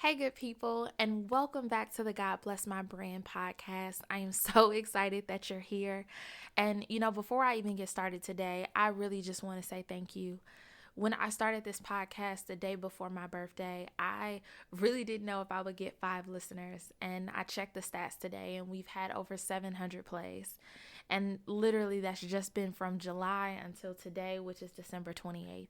Hey, good people, and welcome back to the God Bless My Brand podcast. I am so excited that you're here. And, before I even get started today, I really just want to say thank you. When I started this podcast the day before my birthday, I really didn't know if I would get 5 listeners. And I checked the stats today, and we've had over 700 plays. And literally, that's just been from July until today, which is December 28th.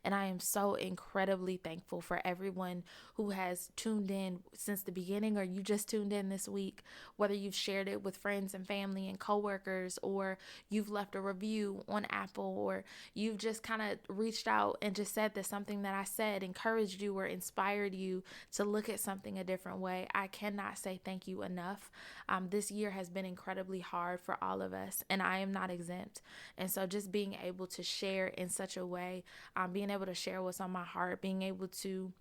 And I am so incredibly thankful for everyone who has tuned in since the beginning, or you just tuned in this week, whether you've shared it with friends and family and coworkers, or you've left a review on Apple, or you've just kind of reached out and just said that something that I said encouraged you or inspired you to look at something a different way. I cannot say thank you enough. This year has been incredibly hard for all of us, and I am not exempt. And so just being able to share in such a way, being able to share what's on my heart, being able to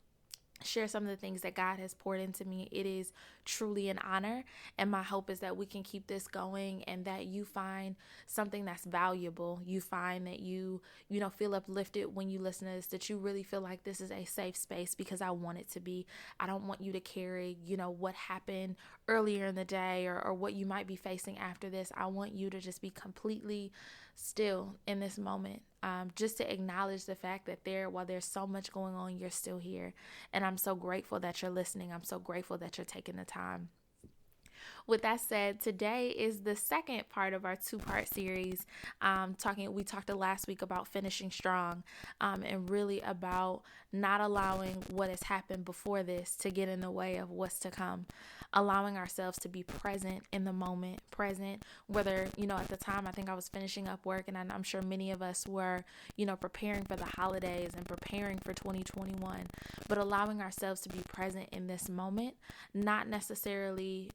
share some of the things that God has poured into me, it is truly an honor. And my hope is that we can keep this going and that you find something that's valuable. You find that you feel uplifted when you listen to this, that you really feel like this is a safe space, because I want it to be. I don't want you to carry, what happened earlier in the day or what you might be facing after this. I want you to just be completely still in this moment. Just to acknowledge the fact that while there's so much going on, you're still here. And I'm so grateful that you're listening. I'm so grateful that you're taking the time. With that said, today is the second part of our 2-part series. We talked last week about finishing strong, and really about not allowing what has happened before this to get in the way of what's to come. Allowing ourselves to be present in the moment, whether, at the time I think I was finishing up work, and I'm sure many of us were, preparing for the holidays and preparing for 2021, but allowing ourselves to be present in this moment, not necessarily,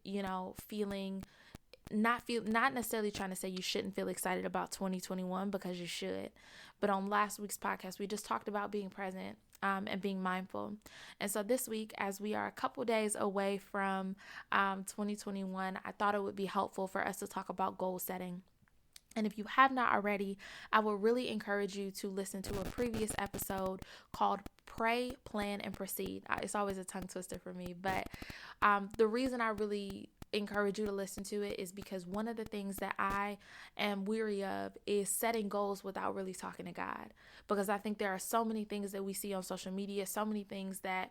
not necessarily trying to say you shouldn't feel excited about 2021, because you should. But on last week's podcast, we just talked about being present, and being mindful. And so this week, as we are a couple days away from 2021, I thought it would be helpful for us to talk about goal setting. And if you have not already, I would really encourage you to listen to a previous episode called Pray, Plan, and Proceed. It's always a tongue twister for me, but the reason I really encourage you to listen to it is because one of the things that I am weary of is setting goals without really talking to God. Because I think there are so many things that we see on social media, so many things that,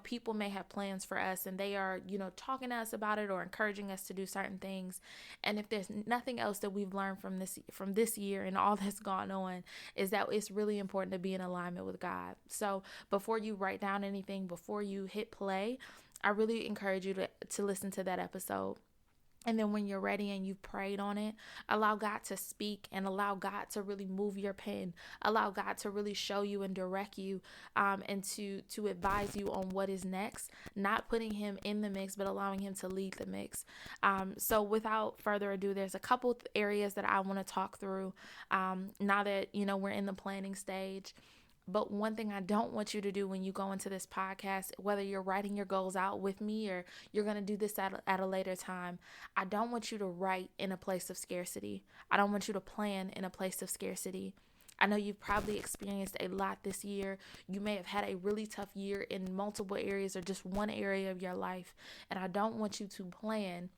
people may have plans for us, and they are, talking to us about it or encouraging us to do certain things. And if there's nothing else that we've learned from this year and all that's gone on, is that it's really important to be in alignment with God. So before you write down anything, before you hit play, I really encourage you to listen to that episode. And then when you're ready and you've prayed on it, allow God to speak and allow God to really move your pen. Allow God to really show you and direct you, and to advise you on what is next. Not putting him in the mix, but allowing him to lead the mix. So without further ado, there's a couple areas that I want to talk through now that, we're in the planning stage. But one thing I don't want you to do when you go into this podcast, whether you're writing your goals out with me or you're going to do this at a later time, I don't want you to write in a place of scarcity. I don't want you to plan in a place of scarcity. I know you've probably experienced a lot this year. You may have had a really tough year in multiple areas or just one area of your life. And I don't want you to plan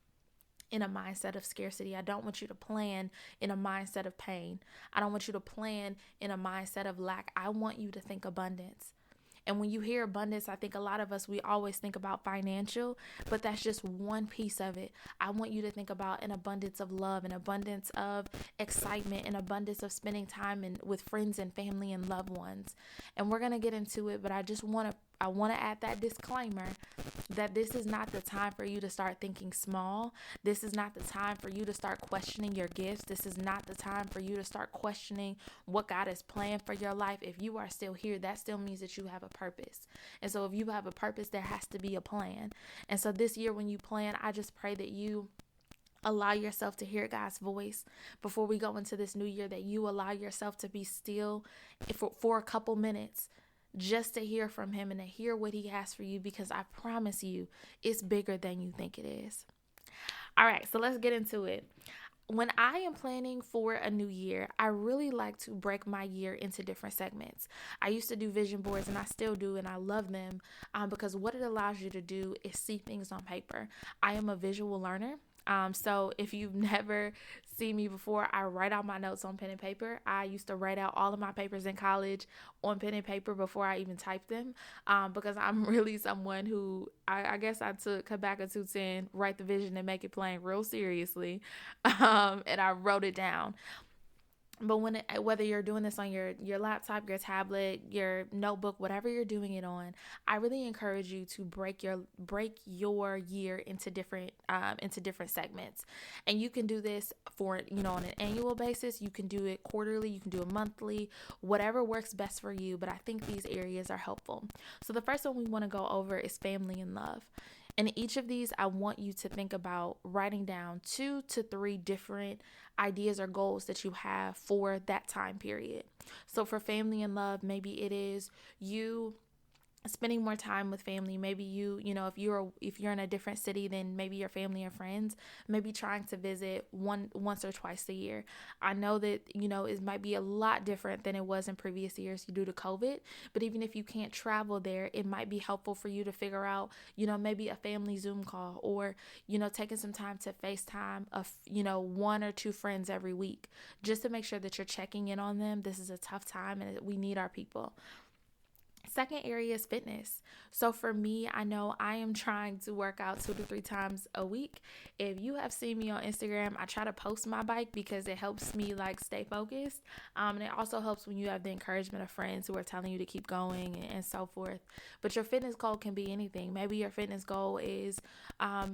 in a mindset of scarcity. I don't want you to plan in a mindset of pain. I don't want you to plan in a mindset of lack. I want you to think abundance. And when you hear abundance, I think a lot of us, we always think about financial, but that's just one piece of it. I want you to think about an abundance of love, an abundance of excitement, an abundance of spending time with friends and family and loved ones. And we're going to get into it, but I want to add that disclaimer that this is not the time for you to start thinking small. This is not the time for you to start questioning your gifts. This is not the time for you to start questioning what God has planned for your life. If you are still here, that still means that you have a purpose. And so if you have a purpose, there has to be a plan. And so this year when you plan, I just pray that you allow yourself to hear God's voice before we go into this new year, that you allow yourself to be still for a couple minutes, just to hear from him and to hear what he has for you, because I promise you it's bigger than you think it is. All right, so let's get into it. when I am planning for a new year, I really like to break my year into different segments. I used to do vision boards and I still do, and I love them because what it allows you to do is see things on paper. I am a visual learner. So if you've never seen me before, I write out my notes on pen and paper. I used to write out all of my papers in college on pen and paper before I even typed them because I'm really someone who I guess I took Habakkuk 2:10, write the vision and make it plain real seriously. And I wrote it down. But whether you're doing this on your laptop, your tablet, your notebook, whatever you're doing it on, I really encourage you to break your year into different segments. And you can do this for on an annual basis. You can do it quarterly. You can do it monthly. Whatever works best for you. But I think these areas are helpful. So the first one we want to go over is family and love. In each of these, I want you to think about writing down 2 to 3 different ideas or goals that you have for that time period. So for family and love, maybe it is you spending more time with family. Maybe if you're in a different city than maybe your family or friends, maybe trying to visit once or twice a year. I know that it might be a lot different than it was in previous years due to COVID, but even if you can't travel there, it might be helpful for you to figure out maybe a family Zoom call, or taking some time to FaceTime one or two friends every week, just to make sure that you're checking in on them. This is a tough time and we need our people. Second area is fitness. So for me, I know I am trying to work out 2 to 3 times a week. If you have seen me on Instagram, I try to post my bike because it helps me stay focused. And it also helps when you have the encouragement of friends who are telling you to keep going and so forth. But your fitness goal can be anything. Maybe your fitness goal is,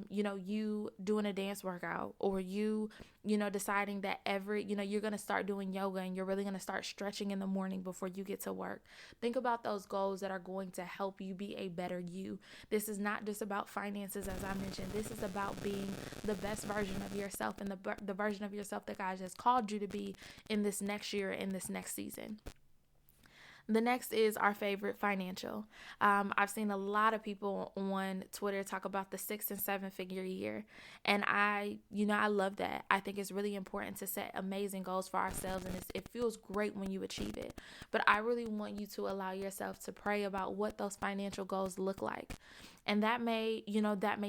you doing a dance workout, or you deciding that you're going to start doing yoga and you're really going to start stretching in the morning before you get to work. Think about those goals that are going to help you be a better you. This is not just about finances, as I mentioned. This is about being the best version of yourself, and the version of yourself that God has called you to be in this next year, in this next season. The next is our favorite, financial. I've seen a lot of people on Twitter talk about the 6 and 7 figure year. And I love that. I think it's really important to set amazing goals for ourselves, and it feels great when you achieve it. But I really want you to allow yourself to pray about what those financial goals look like. And that may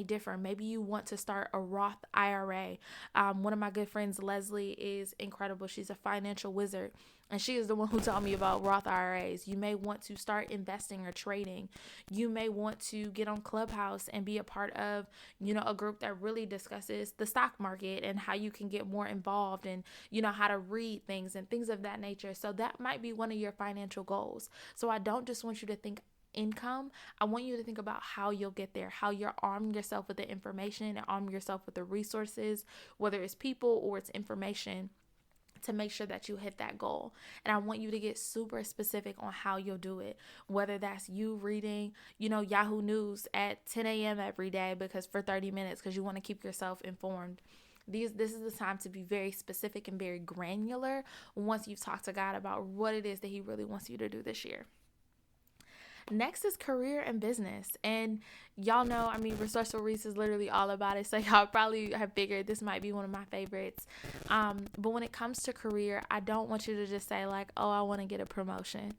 differ. Maybe you want to start a Roth IRA. One of my good friends, Leslie, is incredible. She's a financial wizard, and she is the one who taught me about Roth IRAs. You may want to start investing or trading. You may want to get on Clubhouse and be a part of, a group that really discusses the stock market and how you can get more involved, and, how to read things and things of that nature. So that might be one of your financial goals. So I don't just want you to think income. I want you to think about how you'll get there, how you're arming yourself with the information and arming yourself with the resources, whether it's people or it's information, to make sure that you hit that goal. And I want you to get super specific on how you'll do it, whether that's you reading, Yahoo News at 10 a.m. every day for 30 minutes, because you want to keep yourself informed. This is the time to be very specific and very granular once you've talked to God about what it is that He really wants you to do this year. Next is career and business. And y'all know, Resourceful Reese is literally all about it. So y'all probably have figured this might be one of my favorites. But when it comes to career, I don't want you to just say oh, I want to get a promotion.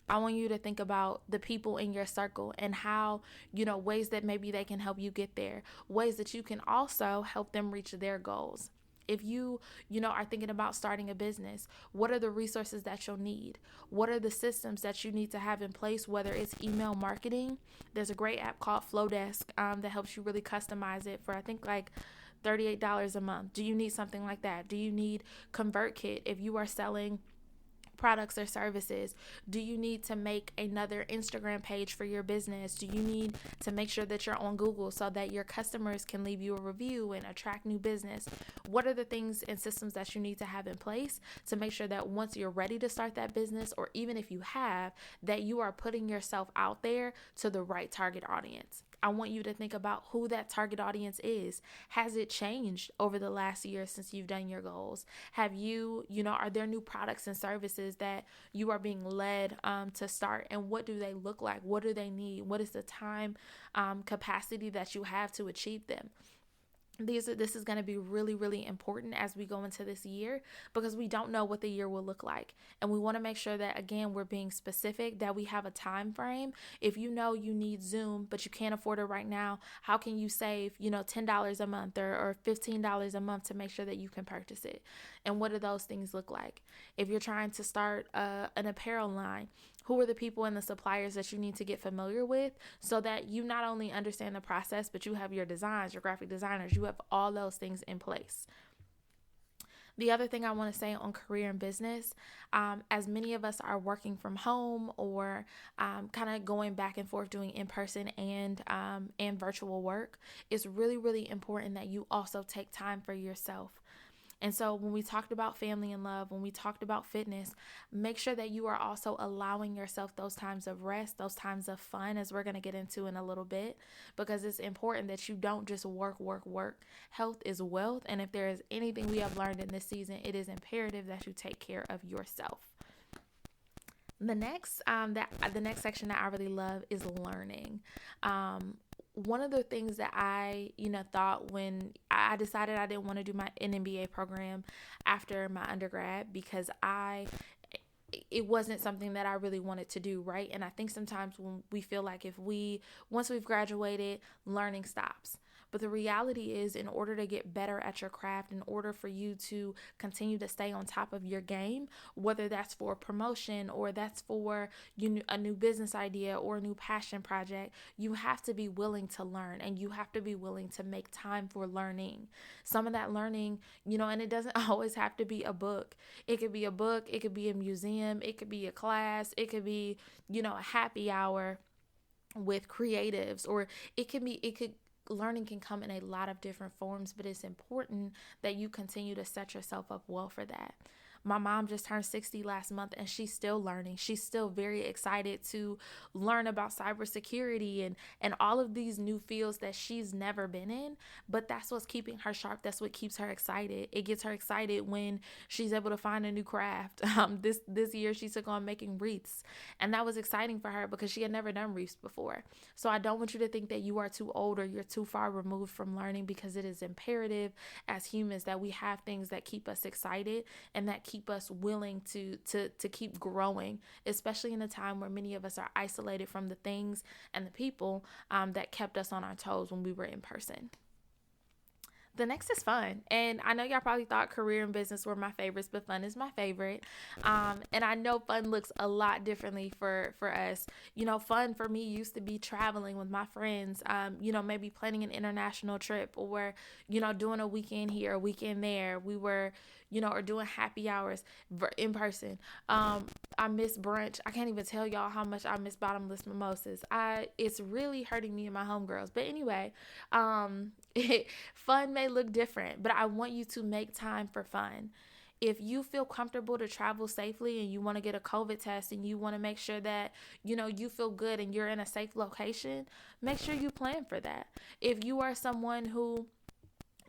I want you to think about the people in your circle and how, ways that maybe they can help you get there, ways that you can also help them reach their goals. If you are thinking about starting a business, what are the resources that you'll need? What are the systems that you need to have in place, whether it's email marketing? There's a great app called Flowdesk that helps you really customize it for, I think, $38 a month. Do you need something like that? Do you need ConvertKit if you are selling products or services? Do you need to make another Instagram page for your business? Do you need to make sure that you're on Google so that your customers can leave you a review and attract new business? What are the things and systems that you need to have in place to make sure that once you're ready to start that business, or even if you have, that you are putting yourself out there to the right target audience? I want you to think about who that target audience is. Has it changed over the last year since you've done your goals? Have you, are there new products and services that you are being led to start? And what do they look like? What do they need? What is the time capacity that you have to achieve them? This is going to be really, really important as we go into this year, because we don't know what the year will look like, and we want to make sure that, again, we're being specific, that we have a time frame. If you know you need Zoom but you can't afford it right now, how can you save $10 a month or $15 a month to make sure that you can purchase it? And what do those things look like? If you're trying to start an apparel line, who are the people and the suppliers that you need to get familiar with, so that you not only understand the process, but you have your designs, your graphic designers, you have all those things in place. The other thing I want to say on career and business, as many of us are working from home or kind of going back and forth doing in-person and virtual work, it's really, really important that you also take time for yourself. And so when we talked about family and love, when we talked about fitness, make sure that you are also allowing yourself those times of rest, those times of fun, as we're going to get into in a little bit, because it's important that you don't just work. Health is wealth. And if there is anything we have learned in this season, it is imperative that you take care of yourself. The next section that I really love is learning. One of the things that I, thought when I decided I didn't want to do an MBA program after my undergrad, because it wasn't something that I really wanted to do, right? And I think sometimes when we feel like once we've graduated, learning stops. But the reality is, in order to get better at your craft, in order for you to continue to stay on top of your game, whether that's for promotion or that's for a new business idea or a new passion project, you have to be willing to learn, and you have to be willing to make time for learning. Some of that learning, and it doesn't always have to be a book. It could be a book, it could be a museum, it could be a class, it could be, a happy hour with creatives, or learning can come in a lot of different forms, but it's important that you continue to set yourself up well for that. My mom just turned 60 last month, and she's still learning. She's still very excited to learn about cybersecurity and all of these new fields that she's never been in. But that's what's keeping her sharp. That's what keeps her excited. It gets her excited when she's able to find a new craft. This year she took on making wreaths, and that was exciting for her because she had never done wreaths before. So I don't want you to think that you are too old or you're too far removed from learning, because it is imperative as humans that we have things that keep us excited and that keep us willing to keep growing, especially in a time where many of us are isolated from the things and the people that kept us on our toes when we were in person. The next is fun. And I know y'all probably thought career and business were my favorites, but fun is my favorite. And I know fun looks a lot differently for us. Fun for me used to be traveling with my friends, maybe planning an international trip, or, doing a weekend here, a weekend there. We were, or doing happy hours in person. I miss brunch. I can't even tell y'all how much I miss bottomless mimosas. It's really hurting me and my homegirls. But anyway, fun may look different, but I want you to make time for fun. If you feel comfortable to travel safely and you want to get a COVID test and you want to make sure that, you feel good and you're in a safe location, make sure you plan for that. If you are someone who,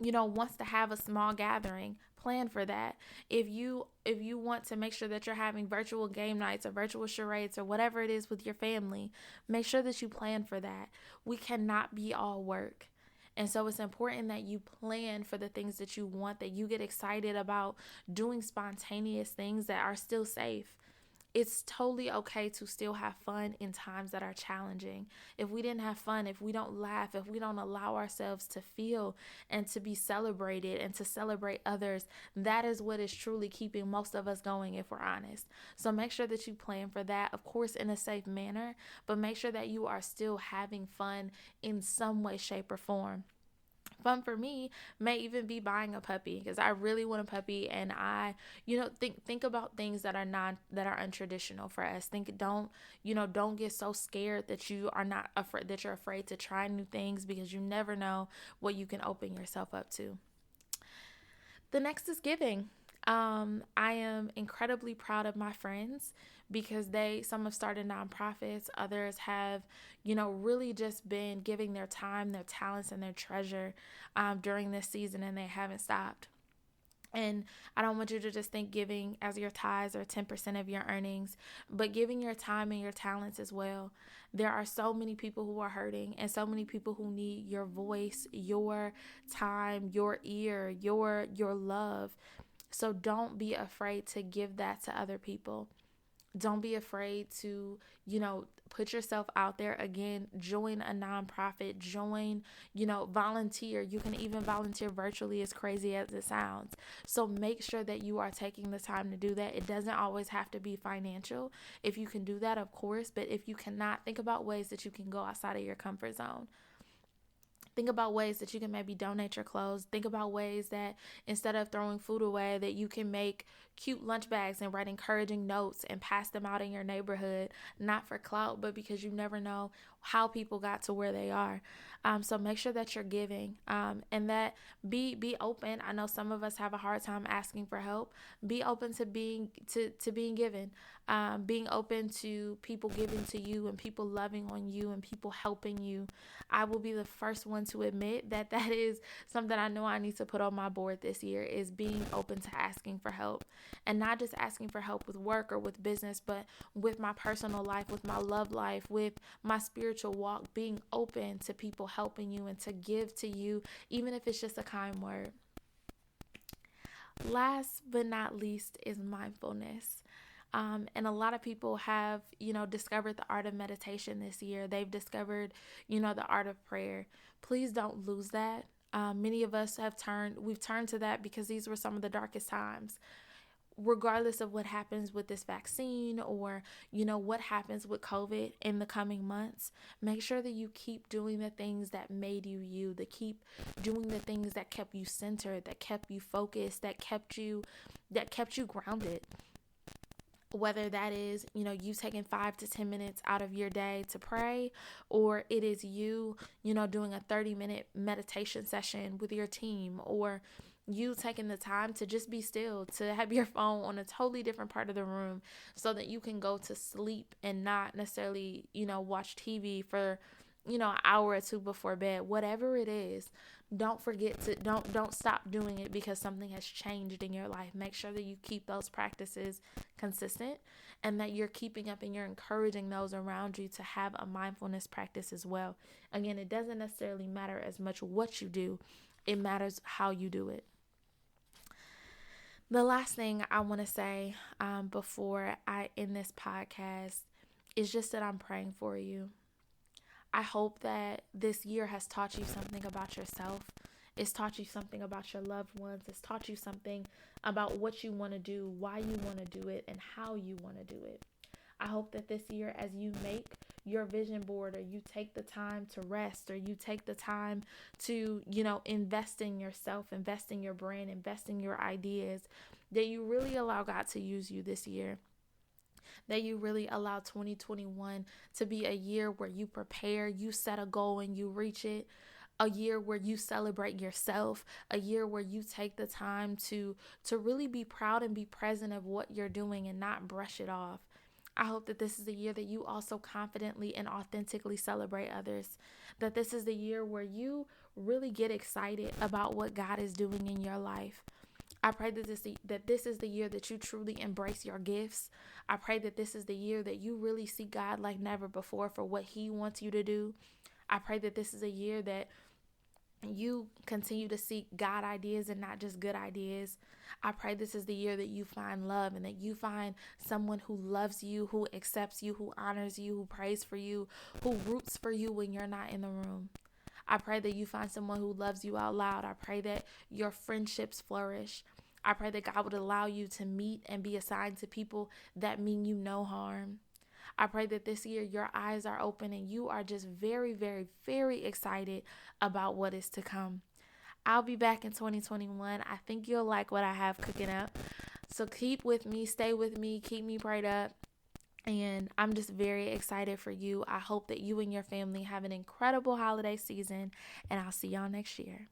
wants to have a small gathering, plan for that. If you want to make sure that you're having virtual game nights or virtual charades or whatever it is with your family, make sure that you plan for that. We cannot be all work. And so it's important that you plan for the things that you want, that you get excited about doing spontaneous things that are still safe. It's totally okay to still have fun in times that are challenging. If we didn't have fun, if we don't laugh, if we don't allow ourselves to feel and to be celebrated and to celebrate others, that is what is truly keeping most of us going, if we're honest. So make sure that you plan for that, of course, in a safe manner, but make sure that you are still having fun in some way, shape, or form. Fun for me may even be buying a puppy, because I really want a puppy, and I, think about things that are untraditional for us. Don't get so scared that you are not afraid, that you're afraid to try new things, because you never know what you can open yourself up to. The next is giving. I am incredibly proud of my friends, because some have started nonprofits. Others have, really just been giving their time, their talents, and their treasure during this season, and they haven't stopped. And I don't want you to just think giving as your tithes or 10% of your earnings, but giving your time and your talents as well. There are so many people who are hurting and so many people who need your voice, your time, your ear, your love. So don't be afraid to give that to other people. Don't be afraid to, put yourself out there. Again, join a nonprofit, join, volunteer. You can even volunteer virtually, as crazy as it sounds. So make sure that you are taking the time to do that. It doesn't always have to be financial. If you can do that, of course, but if you cannot, think about ways that you can go outside of your comfort zone. Think about ways that you can maybe donate your clothes. Think about ways that instead of throwing food away, that you can make cute lunch bags and write encouraging notes and pass them out in your neighborhood, not for clout, but because you never know how people got to where they are. So make sure that you're giving, and that be open. I know some of us have a hard time asking for help. Be open to being given, being open to people giving to you and people loving on you and people helping you. I will be the first one to admit that is something I know I need to put on my board this year, is being open to asking for help, and not just asking for help with work or with business, but with my personal life, with my love life, with my spiritual walk, being open to people helping you and to give to you, even if it's just a kind word. Last but not least is mindfulness. And a lot of people have, discovered the art of meditation this year. They've discovered, the art of prayer. Please don't lose that. Many of us we've turned to that because these were some of the darkest times. Regardless of what happens with this vaccine or, what happens with COVID in the coming months, make sure that you keep doing the things that made you, that keep doing the things that kept you centered, that kept you focused, that kept you grounded. Whether that is, you taking 5 to 10 minutes out of your day to pray, or it is you, doing a 30-minute meditation session with your team, or you taking the time to just be still, to have your phone on a totally different part of the room so that you can go to sleep and not necessarily, watch TV for, an hour or two before bed. Whatever it is, don't stop doing it because something has changed in your life. Make sure that you keep those practices consistent and that you're keeping up and you're encouraging those around you to have a mindfulness practice as well. Again, it doesn't necessarily matter as much what you do. It matters how you do it. The last thing I want to say before I end this podcast is just that I'm praying for you. I hope that this year has taught you something about yourself. It's taught you something about your loved ones. It's taught you something about what you want to do, why you want to do it, and how you want to do it. I hope that this year, as you make your vision board, or you take the time to rest, or you take the time to, invest in yourself, invest in your brand, invest in your ideas, that you really allow God to use you this year. That you really allow 2021 to be a year where you prepare, you set a goal and you reach it. A year where you celebrate yourself, a year where you take the time to really be proud and be present of what you're doing and not brush it off. I hope that this is the year that you also confidently and authentically celebrate others. That this is the year where you really get excited about what God is doing in your life. I pray that this is the year that you truly embrace your gifts. I pray that this is the year that you really see God like never before for what He wants you to do. I pray that this is a year that you continue to seek God ideas and not just good ideas. I pray this is the year that you find love and that you find someone who loves you, who accepts you, who honors you, who prays for you, who roots for you when you're not in the room. I pray that you find someone who loves you out loud. I pray that your friendships flourish. I pray that God would allow you to meet and be assigned to people that mean you no harm. I pray that this year your eyes are open and you are just very, very, very excited about what is to come. I'll be back in 2021. I think you'll like what I have cooking up. So keep with me, stay with me, keep me prayed up. And I'm just very excited for you. I hope that you and your family have an incredible holiday season, and I'll see y'all next year.